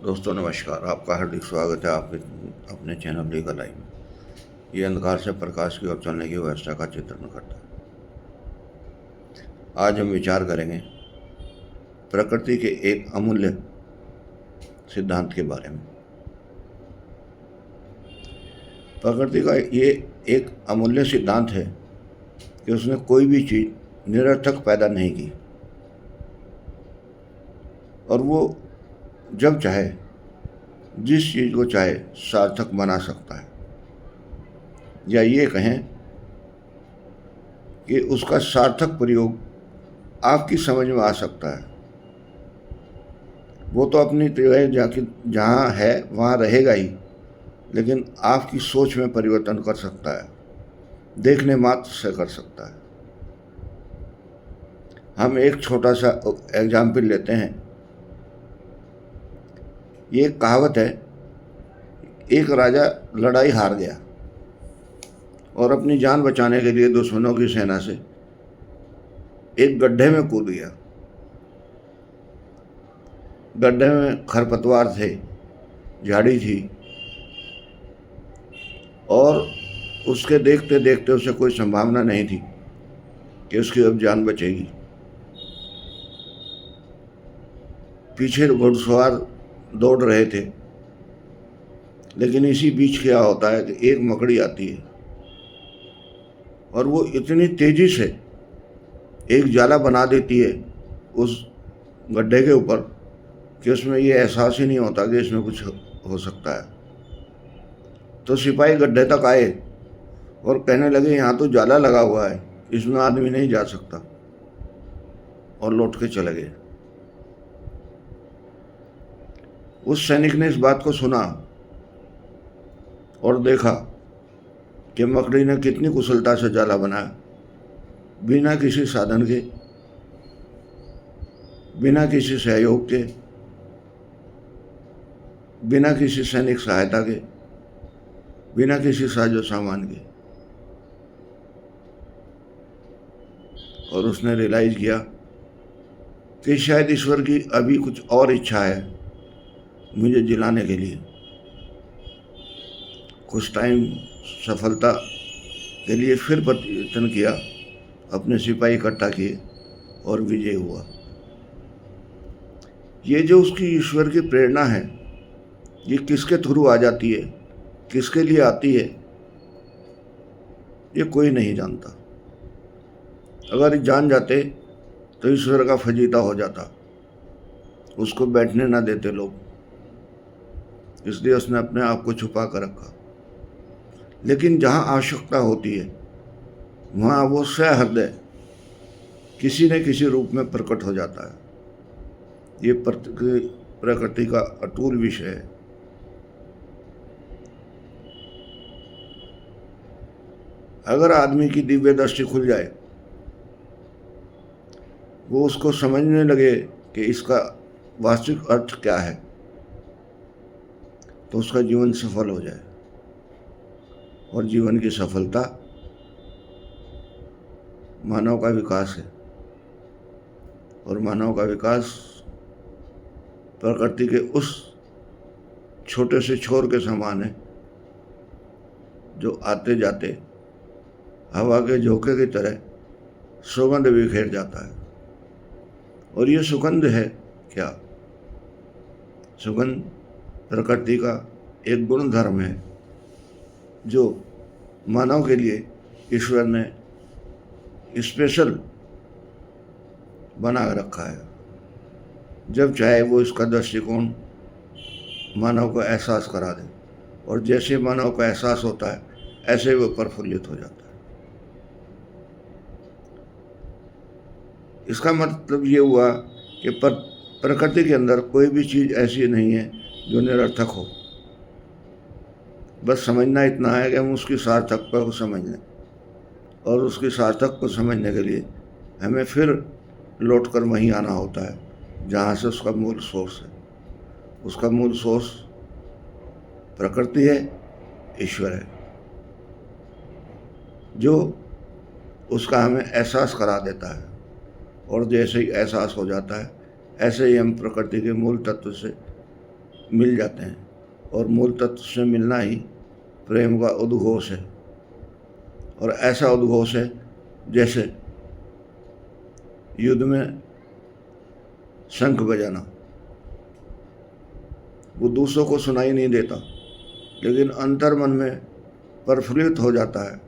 दोस्तों नमस्कार। आपका हार्दिक स्वागत है आपके अपने चैनल लीगल लाइफ में। ये अंधकार से प्रकाश की ओर चलने की व्यवस्था का चित्रण करता है। आज हम विचार करेंगे प्रकृति के एक अमूल्य सिद्धांत के बारे में। प्रकृति का ये एक अमूल्य सिद्धांत है कि उसने कोई भी चीज़ निरर्थक पैदा नहीं की और वो जब चाहे जिस चीज़ को चाहे सार्थक बना सकता है, या ये कहें कि उसका सार्थक प्रयोग आपकी समझ में आ सकता है। वो तो अपनी जगह जाके जहाँ है वहाँ रहेगा ही, लेकिन आपकी सोच में परिवर्तन कर सकता है, देखने मात्र से कर सकता है। हम एक छोटा सा एग्जाम्पल लेते हैं। ये एक कहावत है, एक राजा लड़ाई हार गया और अपनी जान बचाने के लिए दुश्मनों की सेना से एक गड्ढे में कूद गया। गड्ढे में खरपतवार थे, झाड़ी थी और उसके देखते देखते उसे कोई संभावना नहीं थी कि उसकी अब जान बचेगी। पीछे घुड़सवार दौड़ रहे थे, लेकिन इसी बीच क्या होता है कि एक मकड़ी आती है और वो इतनी तेजी से एक जाला बना देती है उस गड्ढे के ऊपर कि उसमें ये एहसास ही नहीं होता कि इसमें कुछ हो सकता है। तो सिपाही गड्ढे तक आए और कहने लगे, यहाँ तो जाला लगा हुआ है, इसमें आदमी नहीं जा सकता, और लौट के चले गए। उस सैनिक ने इस बात को सुना और देखा कि मकड़ी ने कितनी कुशलता से जाला बनाया, बिना किसी साधन के, बिना किसी सहयोग के, बिना किसी सैनिक सहायता के, बिना किसी साजो सामान के। और उसने रियलाइज किया कि शायद ईश्वर की अभी कुछ और इच्छा है मुझे जिलाने के लिए। कुछ टाइम सफलता के लिए फिर प्रयत्न किया, अपने सिपाही इकट्ठा किए और विजय हुआ। ये जो उसकी ईश्वर की प्रेरणा है, ये किसके थ्रू आ जाती है, किसके लिए आती है, ये कोई नहीं जानता। अगर जान जाते तो ईश्वर का फजीता हो जाता, उसको बैठने ना देते लोग, इसलिए उसने अपने आप को छुपा कर रखा। लेकिन जहाँ आवश्यकता होती है वहाँ वो सहृदय किसी न किसी रूप में प्रकट हो जाता है। ये प्रकृति का अटूट विषय है। अगर आदमी की दिव्य दृष्टि खुल जाए, वो उसको समझने लगे कि इसका वास्तविक अर्थ क्या है, तो उसका जीवन सफल हो जाए। और जीवन की सफलता मानव का विकास है, और मानव का विकास प्रकृति के उस छोटे से छोर के समान है जो आते जाते हवा के झोंके की तरह सुगंध बिखेर जाता है। और ये सुगंध है क्या? सुगंध प्रकृति का एक गुण धर्म है जो मानव के लिए ईश्वर ने स्पेशल बना रखा है। जब चाहे वो इसका दृष्टिकोण मानव को एहसास करा दे, और जैसे मानव को एहसास होता है ऐसे वो प्रफुल्लित हो जाता है। इसका मतलब ये हुआ कि प्रकृति के अंदर कोई भी चीज़ ऐसी नहीं है जो निरर्थक हो। बस समझना इतना है कि हम उसकी सार्थकता को समझ लें, और उसकी सार्थक को समझने के लिए हमें फिर लौट कर वहीं आना होता है जहाँ से उसका मूल सोर्स है। उसका मूल सोर्स प्रकृति है, ईश्वर है, जो उसका हमें एहसास करा देता है। और जैसे ही एहसास हो जाता है, ऐसे ही हम प्रकृति के मूल तत्व से मिल जाते हैं, और मूल तत्व से मिलना ही प्रेम का उद्घोष है। और ऐसा उद्घोष है जैसे युद्ध में शंख बजाना। वो दूसरों को सुनाई नहीं देता, लेकिन अंतर मन में प्रफुल्लित हो जाता है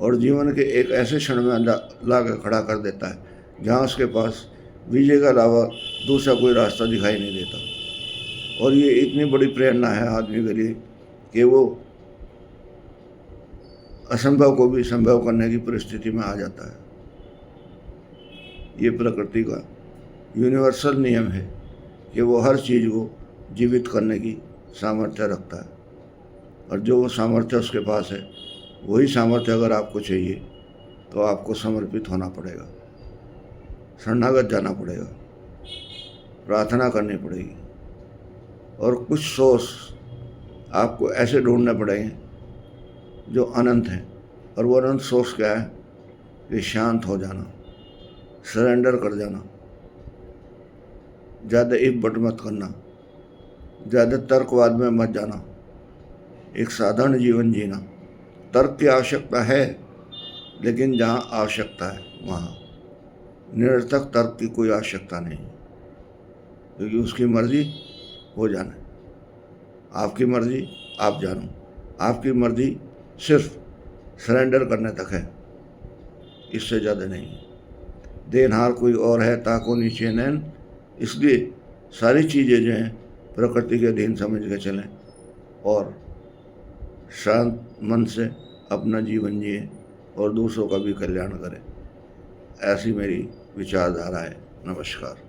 और जीवन के एक ऐसे क्षण में ला कर खड़ा कर देता है जहाँ उसके पास विजय के अलावा दूसरा कोई रास्ता दिखाई नहीं देता। और ये इतनी बड़ी प्रेरणा है आदमी के लिए कि वो असंभव को भी संभव करने की परिस्थिति में आ जाता है। ये प्रकृति का यूनिवर्सल नियम है कि वो हर चीज़ को जीवित करने की सामर्थ्य रखता है, और जो वो सामर्थ्य उसके पास है, वही सामर्थ्य अगर आपको चाहिए तो आपको समर्पित होना पड़ेगा, शरणागत जाना पड़ेगा, प्रार्थना करनी पड़ेगी, और कुछ सोर्स आपको ऐसे ढूंढने पड़ेंगे जो अनंत हैं। और वो अनंत सोर्स क्या है कि शांत हो जाना, सरेंडर कर जाना, ज़्यादा इफ बट मत करना, ज़्यादा तर्कवाद में मत जाना, एक साधारण जीवन जीना। तर्क की आवश्यकता है, लेकिन जहाँ आवश्यकता है वहाँ निरर्थक तर्क की कोई आवश्यकता नहीं, क्योंकि उसकी मर्जी हो जाना। आपकी मर्जी आप जानो, आपकी मर्जी सिर्फ सरेंडर करने तक है, इससे ज़्यादा नहीं है। देनहार कोई और है ताको नीचे नैन। इसलिए सारी चीज़ें जो हैं प्रकृति के अधीन समझ के चलें और शांत मन से अपना जीवन जिए और दूसरों का भी कल्याण करें। ऐसी मेरी विचारधारा है। नमस्कार।